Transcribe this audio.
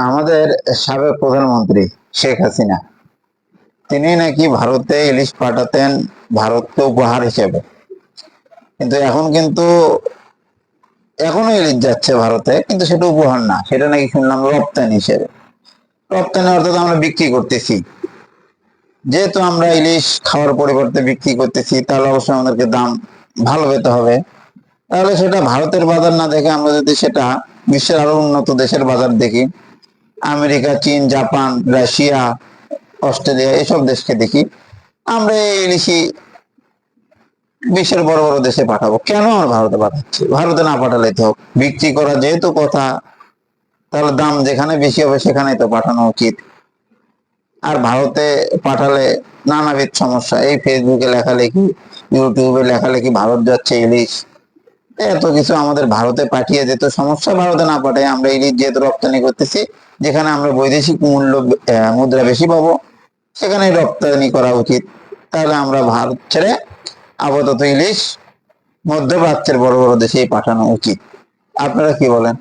আমাদের সাবেক প্রধানমন্ত্রী শেখ হাসিনা তিনি নাকি ভারতে ইলিশ পাঠাতেন ভারতকে উপহার হিসেবে, কিন্তু এখনো ইলিশ যাচ্ছে ভারতে, কিন্তু সেটা উপহার না, সেটা নাকি শুনলাম রপ্তানি হিসেবে। রপ্তানি অর্থাৎ আমরা বিক্রি করতেছি। যেহেতু আমরা ইলিশ খাওয়ার পরিবর্তে বিক্রি করতেছি, তাহলে অবশ্যই আমাদেরকে দাম ভালো পেতে হবে। তাহলে সেটা ভারতের বাজার না দেখে আমরা যদি সেটা বিশ্বের আরো উন্নত দেশের বাজার দেখি, আমেরিকা, চীন, জাপান, রাশিয়া, অস্ট্রেলিয়া, এসব দেশকে দেখি, আমরা এই ইলিশই বিশ্বের বড় বড় দেশে পাঠাবো। কেন আর ভারতে পাঠাচ্ছি? ভারতে না পাঠালে তো বিক্রি করা যেহেতু কথা, তাহলে দাম যেখানে বেশি হবে সেখানেই তো পাঠানো উচিত। আর ভারতে পাঠালে নানাবিধ সমস্যা, এই ফেসবুকে লেখালেখি, ইউটিউবে লেখালেখি, ভারত যাচ্ছে ইলিশ, এত কিছু আমাদের ভারতে পাঠিয়ে যেত সমস্যা। ভারতে না পাঠাই আমরা ইলিশ যেহেতু রপ্তানি করতেছি, যেখানে আমরা বৈদেশিক মুদ্রা বেশি পাবো, সেখানে রপ্তানি করা উচিত। তাহলে আমরা ভারত ছেড়ে আপাতত ইলিশ মধ্যপ্রাচ্যের বড় বড় দেশেই পাঠানো উচিত। আপনারা কি বলেন?